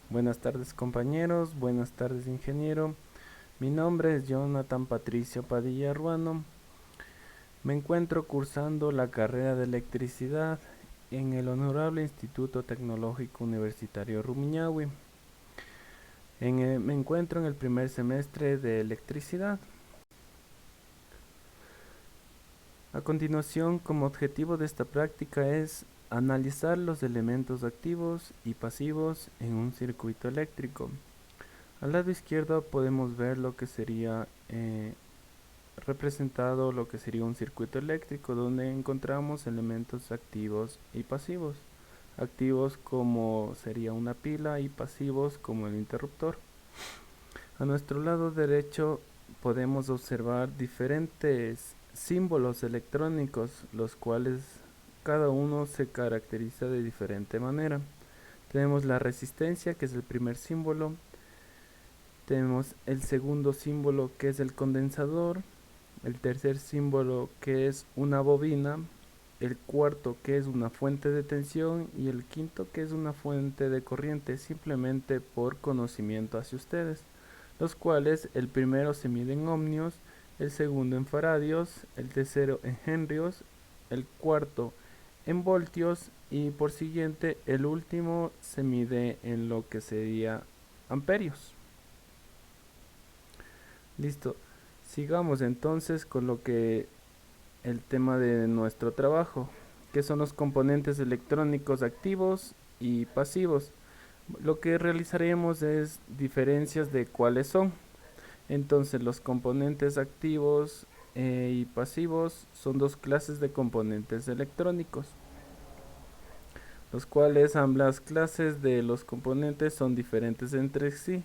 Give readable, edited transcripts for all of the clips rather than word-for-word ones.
Buenas tardes compañeros, buenas tardes ingeniero. Mi nombre es Jonathan Patricio Padilla Ruano. Me encuentro cursando la carrera de electricidad en el Honorable Instituto Tecnológico Universitario Rumiñahui. Me encuentro en el primer semestre de electricidad. A continuación, como objetivo de esta práctica es analizar los elementos activos y pasivos en un circuito eléctrico. Al lado izquierdo podemos ver lo que sería representado lo que sería un circuito eléctrico donde encontramos elementos activos y pasivos. Activos como sería una pila y pasivos como el interruptor. A nuestro lado derecho podemos observar diferentes símbolos electrónicos, los cuales cada uno se caracteriza de diferente manera. Tenemos la resistencia, que es el primer símbolo. Tenemos el segundo símbolo, que es el condensador. El tercer símbolo, que es una bobina. El cuarto, que es una fuente de tensión. Y el quinto, que es una fuente de corriente, simplemente por conocimiento hacia ustedes, los cuales el primero se mide en ohmios, el segundo en faradios, el tercero en henrios, el cuarto en voltios y por siguiente el último se mide en lo que sería amperios. Listo. Sigamos entonces con lo que el tema de nuestro trabajo, que son los componentes electrónicos activos y pasivos. Lo que realizaremos es diferencias de cuáles son. Entonces, los componentes activos y pasivos son dos clases de componentes electrónicos, los cuales ambas clases de los componentes son diferentes entre sí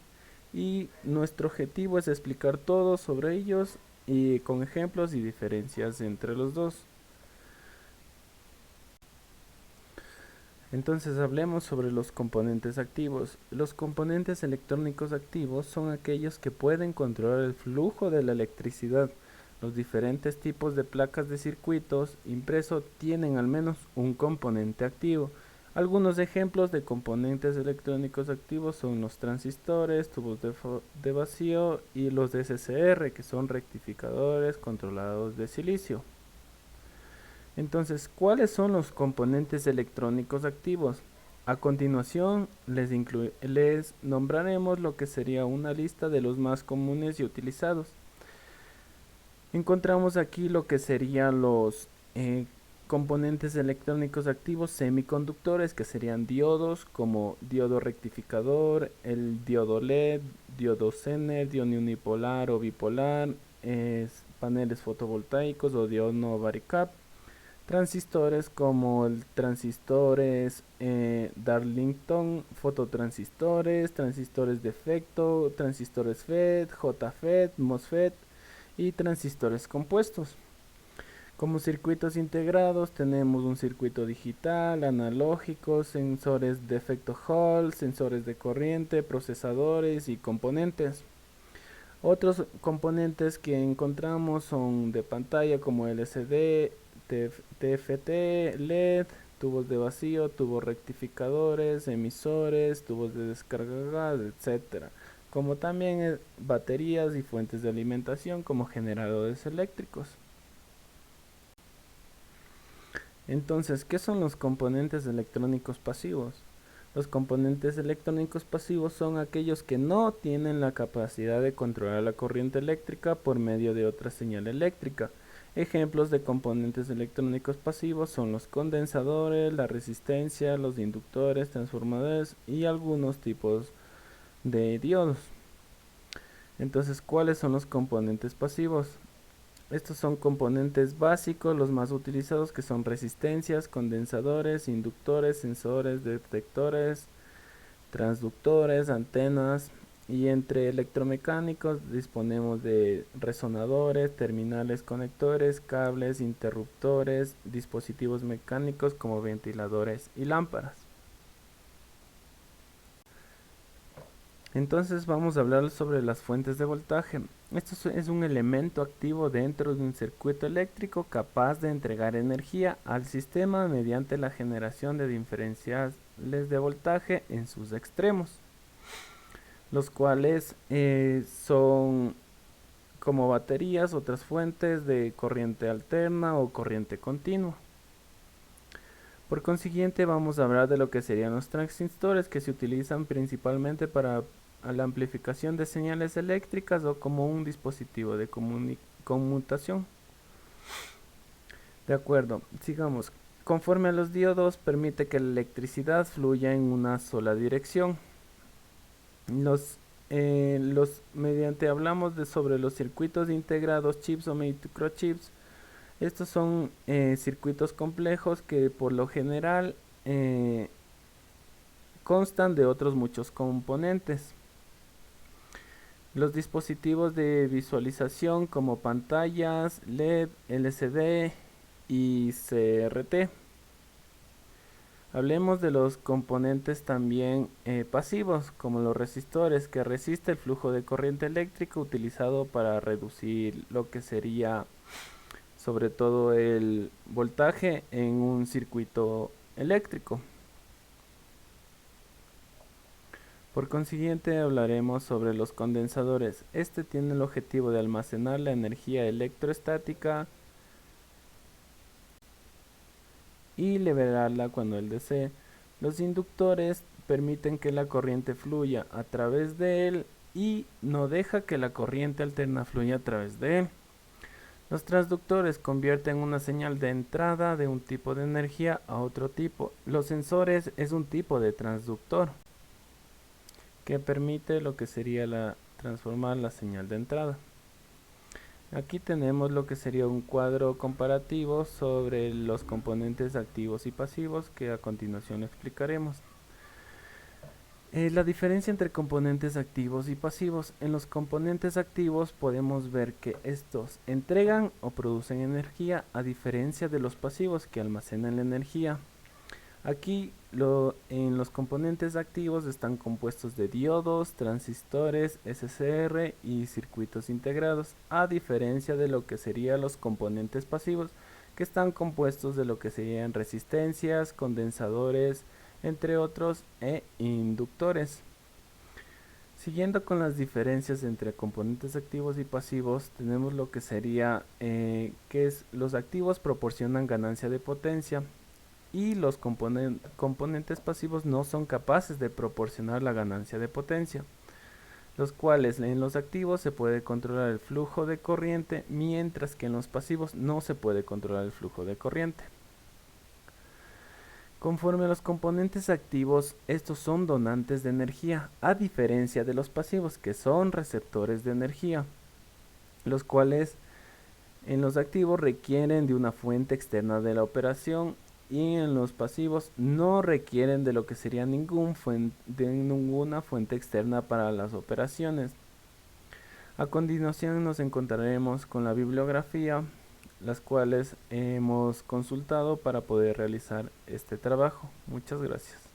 y nuestro objetivo es explicar todo sobre ellos y con ejemplos y diferencias entre los dos. Entonces hablemos sobre los componentes activos. Los componentes electrónicos activos son aquellos que pueden controlar el flujo de la electricidad. Los diferentes tipos de placas de circuitos impreso tienen al menos un componente activo. Algunos ejemplos de componentes electrónicos activos son los transistores, tubos de vacío y los DCR, que son rectificadores controlados de silicio. Entonces, ¿cuáles son los componentes electrónicos activos? A continuación, les nombraremos lo que sería una lista de los más comunes y utilizados. Encontramos aquí lo que serían los componentes electrónicos activos semiconductores, que serían diodos como diodo rectificador, el diodo LED, diodo Zener, diodo unipolar o bipolar, paneles fotovoltaicos o diodo varicap. Transistores como el transistores Darlington, fototransistores, transistores de efecto, transistores FET, JFET, MOSFET y transistores compuestos. Como circuitos integrados tenemos un circuito digital, analógico, sensores de efecto Hall, sensores de corriente, procesadores y componentes. Otros componentes que encontramos son de pantalla como LCD, TFT, LED, tubos de vacío, tubos rectificadores, emisores, tubos de descarga gas, etcétera, como también baterías y fuentes de alimentación como generadores eléctricos. Entonces, ¿qué son los componentes electrónicos pasivos? Los componentes electrónicos pasivos son aquellos que no tienen la capacidad de controlar la corriente eléctrica por medio de otra señal eléctrica. Ejemplos de componentes electrónicos pasivos son los condensadores, la resistencia, los inductores, transformadores y algunos tipos de diodos. Entonces, ¿cuáles son los componentes pasivos? Estos son componentes básicos, los más utilizados, que son resistencias, condensadores, inductores, sensores, detectores, transductores, antenas. Y entre electromecánicos disponemos de resonadores, terminales conectores, cables, interruptores, dispositivos mecánicos como ventiladores y lámparas. Entonces vamos a hablar sobre las fuentes de voltaje. Esto es un elemento activo dentro de un circuito eléctrico capaz de entregar energía al sistema mediante la generación de diferenciales de voltaje en sus extremos. los cuales son como baterías, otras fuentes de corriente alterna o corriente continua. Por consiguiente, vamos a hablar de lo que serían los transistores, que se utilizan principalmente para la amplificación de señales eléctricas o como un dispositivo de conmutación. De acuerdo, sigamos. Conforme a los diodos, permite que la electricidad fluya en una sola dirección. Mediante hablamos sobre los circuitos integrados, chips o microchips. Estos son circuitos complejos que por lo general constan de otros muchos componentes. Los dispositivos de visualización como pantallas, LED, LCD y CRT. Hablemos de los componentes también pasivos, como los resistores, que resiste el flujo de corriente eléctrica utilizado para reducir lo que sería sobre todo el voltaje en un circuito eléctrico. Por consiguiente, hablaremos sobre los condensadores. Este tiene el objetivo de almacenar la energía electrostática y liberarla cuando él desee. Los inductores permiten que la corriente fluya a través de él y no deja que la corriente alterna fluya a través de él. Los transductores convierten una señal de entrada de un tipo de energía a otro tipo. Los sensores es un tipo de transductor que permite lo que sería transformar la señal de entrada. Aquí tenemos lo que sería un cuadro comparativo sobre los componentes activos y pasivos que a continuación explicaremos. La diferencia entre componentes activos y pasivos. En los componentes activos podemos ver que estos entregan o producen energía, a diferencia de los pasivos que almacenan la energía. Aquí en los componentes activos están compuestos de diodos, transistores, SCR y circuitos integrados, a diferencia de lo que serían los componentes pasivos, que están compuestos de lo que serían resistencias, condensadores, entre otros, e inductores. Siguiendo con las diferencias entre componentes activos y pasivos, tenemos lo que sería los activos proporcionan ganancia de potencia y los componentes pasivos no son capaces de proporcionar la ganancia de potencia, los cuales en los activos se puede controlar el flujo de corriente, mientras que en los pasivos no se puede controlar el flujo de corriente. Conforme a los componentes activos, estos son donantes de energía, a diferencia de los pasivos, que son receptores de energía, los cuales en los activos requieren de una fuente externa de la operación y en los pasivos no requieren de lo que sería ninguna fuente externa para las operaciones. A continuación nos encontraremos con la bibliografía, las cuales hemos consultado para poder realizar este trabajo. Muchas gracias.